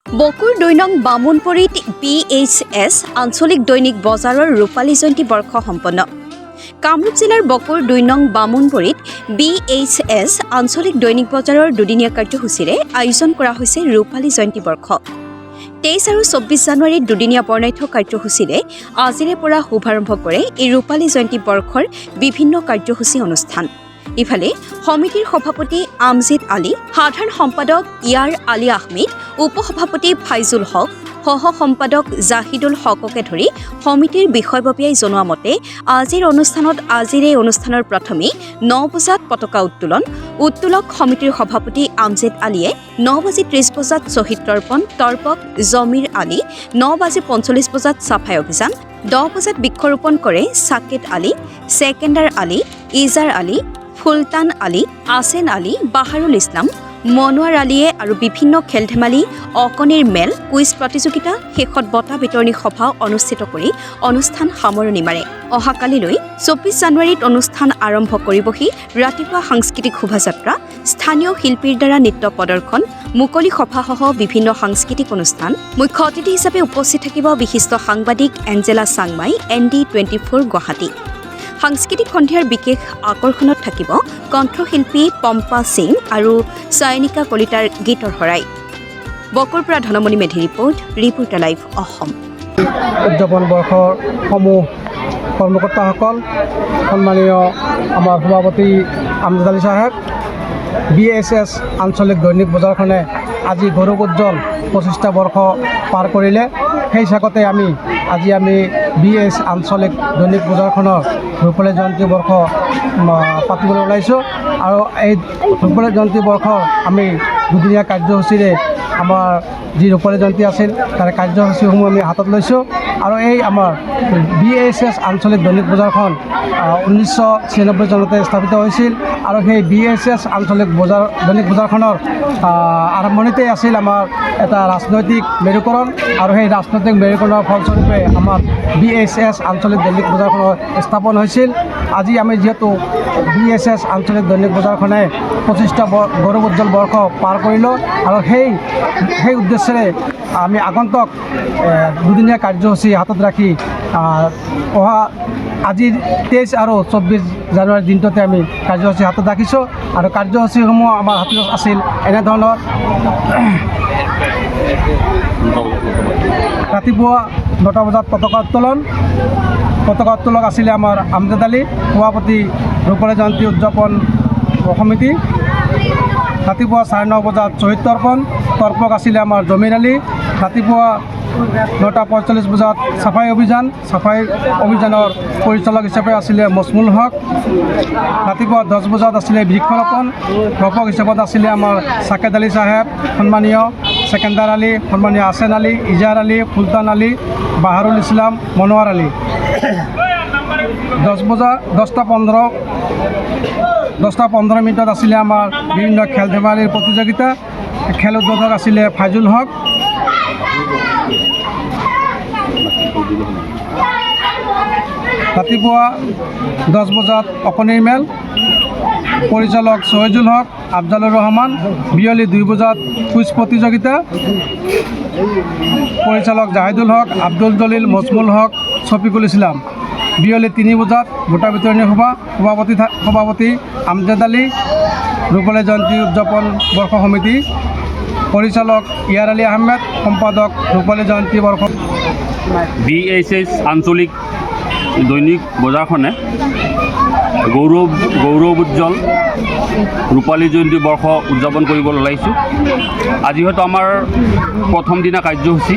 বকুৰ ২ নং বামুণপৰীত BHS আঞ্চলিক দৈনিক বজাৰৰ ৰূপালী জয়ন্তী বৰ্ষ সম্পন্ন। কামৰূপ জিলাৰ বকুৰ ২ নং বামুণপৰীত BHS আঞ্চলিক দৈনিক বজাৰৰ দুদিনীয়া কাৰ্যসূচীৰে আয়োজন কৰা হৈছে ৰূপালী জয়ন্তী বৰ্ষ। ২৩ আৰু ২৪ জানুৱাৰীত দুদিনীয়া বৰ্ণাঢ্য কাৰ্যসূচীৰে আজিৰে পৰা শুভাৰম্ভ কৰে এই ৰূপালী জয়ন্তী বৰ্ষৰ বিভিন্ন কাৰ্যসূচী অনুষ্ঠান। ইফালে সমিতিৰ সভাপতি আমজিদ আলী, সাধাৰণ সম্পাদক ইয়াৰ আলী আহমেদ, উপসভাপতি ফাইজুল হক, সহ সম্পাদক জাহিদুল হককে ধৰি সমিতিৰ বিষয়ববীয়াই জনোৱা মতে আজিৰ এই অনুষ্ঠানৰ প্ৰথমে ৯ বজাত পতাকা উত্তোলক সমিতিৰ সভাপতি আমজিদ আলীয়ে ৯:৩০ বজাত শ্বহীদ তৰ্পক জমিৰ আলী, ৯:৪৫ বজাত চাফাই অভিযান, ১০ বজাত বৃক্ষৰোপণ কৰে ছাকেট আলী, ছেকেণ্ডাৰ আলী, ইজাৰ আলী, ফুলতান আলী, আছেন আলী, বাহাৰুল ইছলাম, মনোৱাৰ আলীয়ে আৰু বিভিন্ন খেল ধেমালি, অকণিৰ মেল, কুইজ প্ৰতিযোগিতা, শেষত বঁটা বিতৰণী সভা অনুষ্ঠিত কৰি অনুষ্ঠান সামৰণি মাৰে। অহাকালিলৈ ২৪ জানুৱাৰীত অনুষ্ঠান আৰম্ভ কৰিবহি। ৰাতিপুৱা সাংস্কৃতিক শোভাযাত্ৰা, স্থানীয় শিল্পীৰ দ্বাৰা নৃত্য প্ৰদৰ্শন, মুকলি সভাসহ বিভিন্ন সাংস্কৃতিক অনুষ্ঠান। মুখ্য অতিথি হিচাপে উপস্থিত থাকিব বিশিষ্ট সাংবাদিক এঞ্জেলা চাংমাই, ND24 গুৱাহাটী। সাংস্কৃতিক সন্ধিয়াৰ বিশেষ আকৰ্ষণত থাকিব কণ্ঠশিল্পী পম্পা সিং আৰু চয়নিকা কলিতাৰ গীতৰ শৰাই। বকুৰ পৰা ধনমণি মেধিৰ ৰিপৰ্টাৰ লাইভ অসম। উদযাপন বৰ্ষৰ সমূহ কৰ্মকৰ্তাসকল, সন্মানীয় আমাৰ সভাপতি আমজাদ আলী চাহেব, BHS আঞ্চলিক দৈনিক বজাৰখনে আজি গৌৰৱ উজ্জ্বল ২৫টা বৰ্ষ পাৰ কৰিলে। সেই চাকতে আজি আমি BHS আঞ্চলিক দৈনিক বজাৰখনৰ ৰূপালী জয়ন্তী বৰ্ষ পাতিবলৈ ওলাইছোঁ। আৰু এই ৰূপালী জয়ন্তী বৰ্ষৰ আমি দুদিনীয়া কাৰ্যসূচীৰে আমাৰ যি ৰূপালী জয়ন্তী আছিল তাৰে কাৰ্যসূচীসমূহ আমি হাতত লৈছোঁ। আৰু এই আমাৰ BHS আঞ্চলিক দৈনিক বজাৰখন 1996 চনতে স্থাপিত হৈছিল। আৰু সেই BHS আঞ্চলিক দৈনিক বজাৰখনৰ আৰম্ভণিতে আছিল আমাৰ এটা ৰাজনৈতিক মেৰুকৰণ, আৰু সেই ৰাজনৈতিক মেৰুকৰণৰ ফলস্বৰূপে আমাৰ BHS আঞ্চলিক দৈনিক বজাৰখনৰ স্থাপন হৈছিল। আজি আমি যিহেতু BHS আঞ্চলিক দৈনিক বজাৰখনে ২৫টা গৌৰৱ উজ্জ্বল বৰ্ষ পাৰ কৰিলোঁ, আৰু সেই উদ্দেশ্যেৰে আমি আগন্তুক দুদিনীয়া কাৰ্যসূচী হাতত ৰাখি অহা আজিৰ ২৩ আৰু ২৪ জানুৱাৰীৰ দিনটোতে আমি কাৰ্যসূচী হাতত ৰাখিছোঁ। আৰু কাৰ্যসূচীসমূহ আমাৰ হাতত আছিল এনেধৰণৰ: ৰাতিপুৱা ৯টা বজাত পতাকা উত্তোলক আছিলে আমাৰ আমজাদ আলী, সভাপতি ৰূপালী জয়ন্তী উদযাপন সমিতি। ৰাতিপুৱা ৯:৩০ বজাত শ্বহীদ তৰ্পক আছিলে আমাৰ জমিৰ আলী। ৰাতিপুৱা ৯:৪৫ বজাত চাফাই অভিযানৰ পৰিচালক হিচাপে আছিলে মজমুল হক। ৰাতিপুৱা ১০ বজাত আছিলে বৃক্ষৰোপণ, ৰূপক হিচাপত আছিলে আমাৰ ছাকেট আলী চাহেব, সন্মানীয় ছেকেণ্ডাৰ আলী, সন্মানীয় আছেন আলী, ইজাৰ আলী, ফুলতান আলী, বাহাৰুল ইছলাম, মনোৱাৰ আলী। 10:15 মিনিটত আছিলে আমাৰ বিভিন্ন খেল ধেমালিৰ প্ৰতিযোগিতা। খেল উদ্বোধক আছিলে ফাইজুল হক। ৰাতিপুৱা 10 বজাত অকণিৰ মেল, পৰিচালক চহিজুল হক, আফজালুৰ ৰহমান। বিয়লি 2 বজাত কুইজ প্ৰতিযোগিতা, পৰিচালক জাহিদুল হক, আব্দুল জলিল, মজমুল হক, ছফিকুল ইছলাম। বিয়লি 3 বজাত বঁটা বিতৰণী সভাপতি আমজাদ আলী, ৰূপালী জয়ন্তী উদযাপন বৰ্ষ সমিতি। পৰিচালক ইয়াৰ আলী আহমেদ, সম্পাদক ৰূপালী জয়ন্তী বৰ্ষ। BHS আঞ্চলিক দৈনিক বজাৰখনে গৌৰৱ উজ্জ্বল ৰূপালী জয়ন্তী বৰ্ষ উদযাপন কৰিবলৈ ওলাইছোঁ। আজি হয়তো আমাৰ প্ৰথম দিনা কাৰ্যসূচী,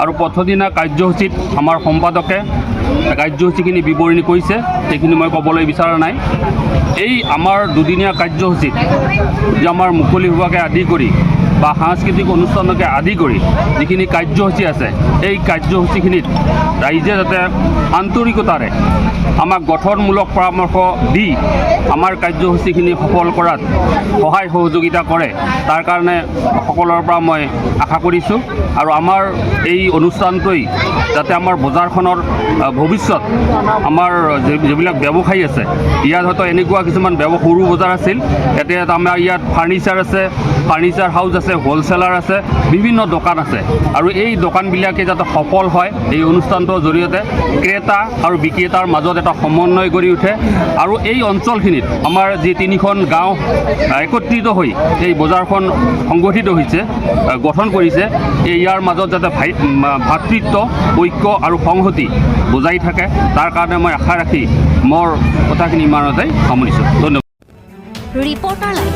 আৰু প্ৰথম দিনা কাৰ্যসূচীত আমাৰ সম্পাদকে কাৰ্যসূচীখিনি বিৱৰণী কৰিছে, সেইখিনি মই ক'বলৈ বিচৰা নাই। এই আমাৰ দুদিনীয়া কাৰ্যসূচীত যে আমাৰ মুকলি সভাকে আদি কৰি বা সাংস্কৃতিক অনুষ্ঠানকে আদি কৰি যিখিনি কাৰ্যসূচী আছে, এই কাৰ্যসূচীখিনিত ৰাইজে যাতে আন্তৰিকতাৰে আমাক গঠনমূলক পৰামৰ্শ দি আমাৰ কাৰ্যসূচীখিনি সফল কৰাত সহায় সহযোগিতা কৰে, তাৰ কাৰণে সকলৰ পৰা মই আশা কৰিছোঁ। আৰু আমাৰ এই অনুষ্ঠানটোৱে যাতে আমাৰ বজাৰখনৰ ভৱিষ্যত, আমাৰ যিবিলাক ব্যৱসায়ী আছে, ইয়াত হয়তো এনেকুৱা কিছুমান সৰু বজাৰ আছিল, এতিয়া আমাৰ ইয়াত ফাৰ্নিচাৰ আছে, ফাৰ্নিচাৰ হাউচ আছে, আছে, হোলচেলাৰ আছে, বিভিন্ন দোকান আছে আৰু এই দোকানবিলাকে যাতে সফল হয় এই অনুষ্ঠানটোৰ জৰিয়তে ক্ৰেতা আৰু বিক্ৰেতাৰ মাজত এটা সমন্বয় গঢ়ি উঠে আৰু এই অঞ্চলখিনিত আমাৰ যি তিনিখন গাঁও একত্ৰিত হৈ এই বজাৰখন সংগঠিত হৈছে, গঠন কৰিছে, ইয়াৰ মাজত যাতে ভাতৃত্ব, ঐক্য আৰু সংহতি বজাই থাকে তাৰ কাৰণে মই আশা ৰাখি মোৰ কথাখিনি ইমানতে সামৰিছোঁ। ধন্যবাদ। Reporter live.